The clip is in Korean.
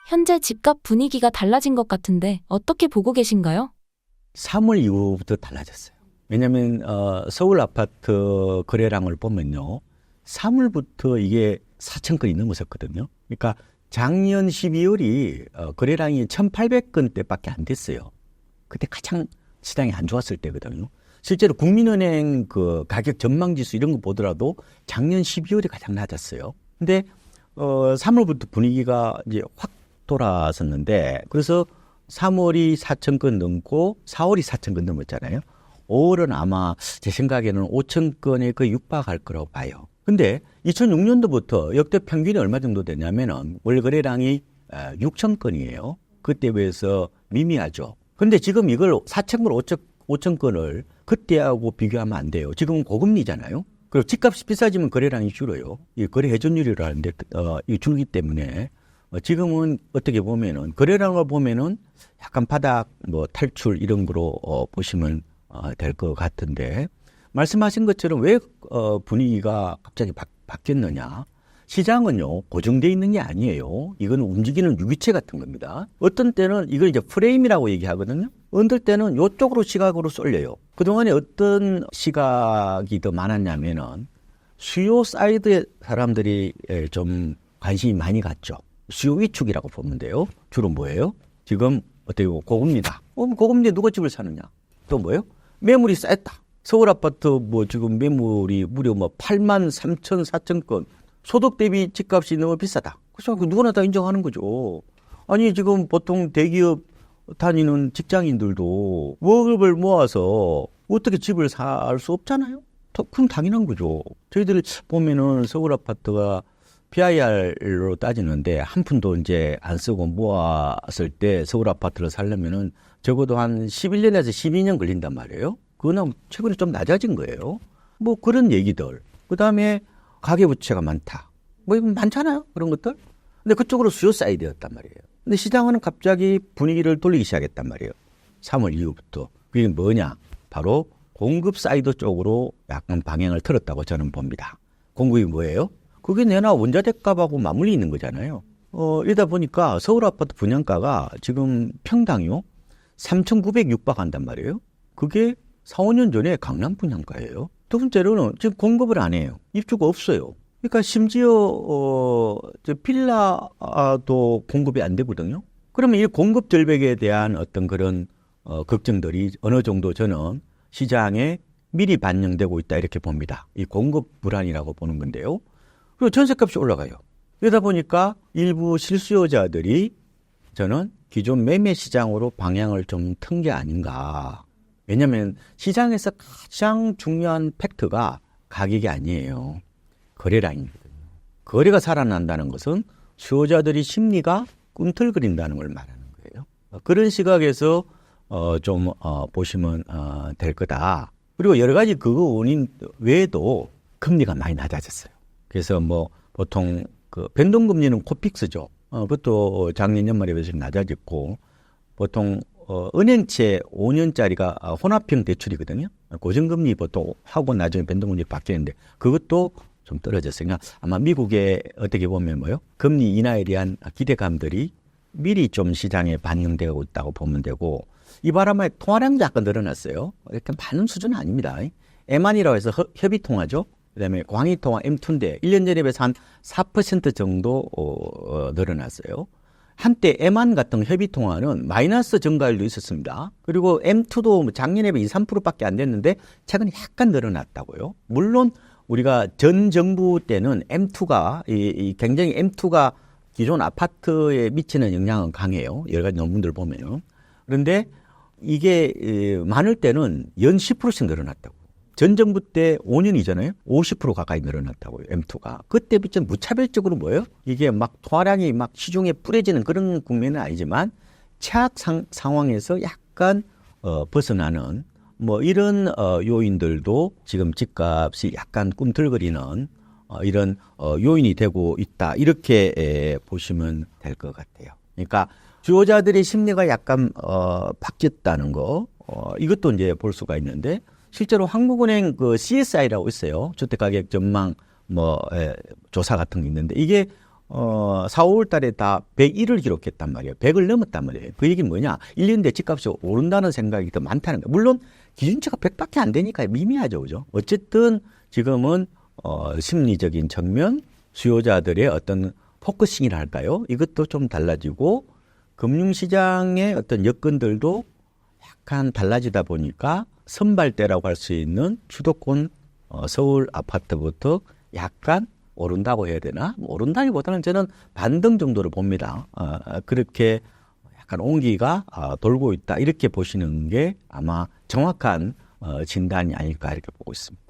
현재 집값 분위기가 달라진 것 같은데 어떻게 보고 계신가요? 3월 이후부터 달라졌어요. 왜냐하면 서울 아파트 거래량을 보면요. 3월부터 이게 4천 건이 넘어섰거든요. 그러니까 작년 12월이 거래량이 1,800건대밖에 안 됐어요. 그때 가장 시장이 안 좋았을 때거든요. 실제로 국민은행 그 가격 전망지수 이런 거 보더라도 작년 12월이 가장 낮았어요. 근데 3월부터 분위기가 이제 확 돌아섰는데, 그래서 3월이 4천 건 넘고 4월이 4천 건 넘었잖아요. 5월은 아마 제 생각에는 5천 건에 거의 육박할 거라고 봐요. 근데 2006년도부터 역대 평균이 얼마 정도 되냐면은 월 거래량이 6천 건이에요. 그때 비해서 미미하죠. 근데 지금 이걸 4천 건, 5천 건을 그때하고 비교하면 안 돼요. 지금은 고금리잖아요. 그리고 집값이 비싸지면 거래량이 줄어요. 이 거래 회전율이라는데 이 줄기 때문에 지금은 어떻게 보면은 거래량을 보면은 약간 바닥 뭐 탈출 이런 거로 보시면 될 것 같은데, 말씀하신 것처럼 왜 분위기가 갑자기 바뀌었느냐? 시장은요 고정되어 있는 게 아니에요. 이건 움직이는 유기체 같은 겁니다. 어떤 때는 이걸 이제 프레임이라고 얘기하거든요. 어떨 때는 이쪽으로 시각으로 쏠려요. 그동안에 어떤 시각이 더 많았냐면은 수요 사이드에 사람들이 좀 관심이 많이 갔죠. 수요 위축이라고 보면 돼요. 주로 뭐예요? 지금 어떻게 보면 고금리다. 고금리에 누가 집을 사느냐? 또 뭐예요? 매물이 쌓였다. 서울 아파트 뭐 지금 매물이 무려 뭐 8만 3천 4천 건. 소득 대비 집값이 너무 비싸다. 그래서 누구나 다 인정하는 거죠. 아니 지금 보통 대기업 다니는 직장인들도 월급을 모아서 어떻게 집을 살 수 없잖아요. 그럼 당연한 거죠. 저희들 보면은 서울 아파트가 BIR로 따지는데 한 푼도 이제 안 쓰고 모았을 때 서울 아파트를 살려면은 적어도 한 11년에서 12년 걸린단 말이에요. 그거는 최근에 좀 낮아진 거예요. 뭐 그런 얘기들. 그 다음에 가계부채가 많다. 뭐 많잖아요. 그런 것들. 근데 그쪽으로 수요 사이드였단 말이에요. 근데 시장은 갑자기 분위기를 돌리기 시작했단 말이에요. 3월 이후부터. 그게 뭐냐? 바로 공급 사이드 쪽으로 약간 방향을 틀었다고 저는 봅니다. 공급이 뭐예요? 그게 내나 원자재값하고 맞물려 있는 거잖아요. 이러다 보니까 서울 아파트 분양가가 지금 평당이요 3,900 육박한단 말이에요. 그게 4, 5년 전에 강남 분양가예요. 두 번째로는 지금 공급을 안 해요. 입주가 없어요. 그러니까 심지어 빌라도 공급이 안 되거든요. 그러면 이 공급 절벽에 대한 어떤 그런 걱정들이 어느 정도 저는 시장에 미리 반영되고 있다 이렇게 봅니다. 이 공급 불안이라고 보는 건데요. 그리고 전세값이 올라가요. 그러다 보니까 일부 실수요자들이 저는 기존 매매 시장으로 방향을 좀 튼 게 아닌가. 왜냐하면 시장에서 가장 중요한 팩트가 가격이 아니에요. 거래량이거든요. 거래가 살아난다는 것은 수요자들이 심리가 꿈틀거린다는 걸 말하는 거예요. 그런 시각에서 좀 보시면 될 거다. 그리고 여러 가지 그거 원인 외에도 금리가 많이 낮아졌어요. 그래서 뭐 보통 그 변동금리는 코픽스죠. 그것도 작년 연말에 비해서 낮아졌고, 보통 은행채 5년짜리가 혼합형 대출이거든요. 고정금리 보통 하고 나중에 변동금리 바뀌는데 그것도 좀 떨어졌으니까 아마 미국에 어떻게 보면 뭐요? 금리 인하에 대한 기대감들이 미리 좀 시장에 반영되고 있다고 보면 되고, 이 바람에 통화량도 약간 늘어났어요. 이렇게 많은 수준은 아닙니다. M1이라고 해서 협의통화죠. 그다음에 광의통화 M2인데 1년 전에 비해서 한 4% 정도 늘어났어요. 한때 M1 같은 협의통화는 마이너스 증가율도 있었습니다. 그리고 M2도 작년에 비해 2, 3%밖에 안 됐는데 최근에 약간 늘어났다고요. 물론 우리가 전 정부 때는 M2가 굉장히 M2가 기존 아파트에 미치는 영향은 강해요. 여러 가지 논문들 보면요. 그런데 이게 많을 때는 연 10%씩 늘어났다고. 전 정부 때 5년이잖아요. 50% 가까이 늘어났다고요. M2가. 그때 비전 무차별적으로 뭐예요? 이게 막 통화량이 막 시중에 뿌려지는 그런 국면은 아니지만 최악 상황에서 약간 벗어나는 뭐 이런 요인들도 지금 집값이 약간 꿈틀거리는 이런 요인이 되고 있다. 이렇게 보시면 될 것 같아요. 그러니까 주요자들의 심리가 약간 바뀌었다는 거, 이것도 이제 볼 수가 있는데, 실제로 한국은행 그 CSI라고 있어요. 주택가격 전망 조사 같은 게 있는데, 이게 4, 5월 달에 다 101을 기록했단 말이에요. 100을 넘었단 말이에요. 그 얘기는 뭐냐? 1년 뒤에 집값이 오른다는 생각이 더 많다는 거예요. 물론 기준치가 100밖에 안 되니까 미미하죠. 그죠? 어쨌든 지금은 심리적인 측면, 수요자들의 어떤 포커싱이라 할까요? 이것도 좀 달라지고 금융시장의 어떤 여건들도 약간 달라지다 보니까 선발대라고 할 수 있는 수도권 서울 아파트부터 약간 오른다고 해야 되나? 오른다기보다는 저는 반등 정도를 봅니다. 그렇게 약간 온기가 돌고 있다 이렇게 보시는 게 아마 정확한 진단이 아닐까 이렇게 보고 있습니다.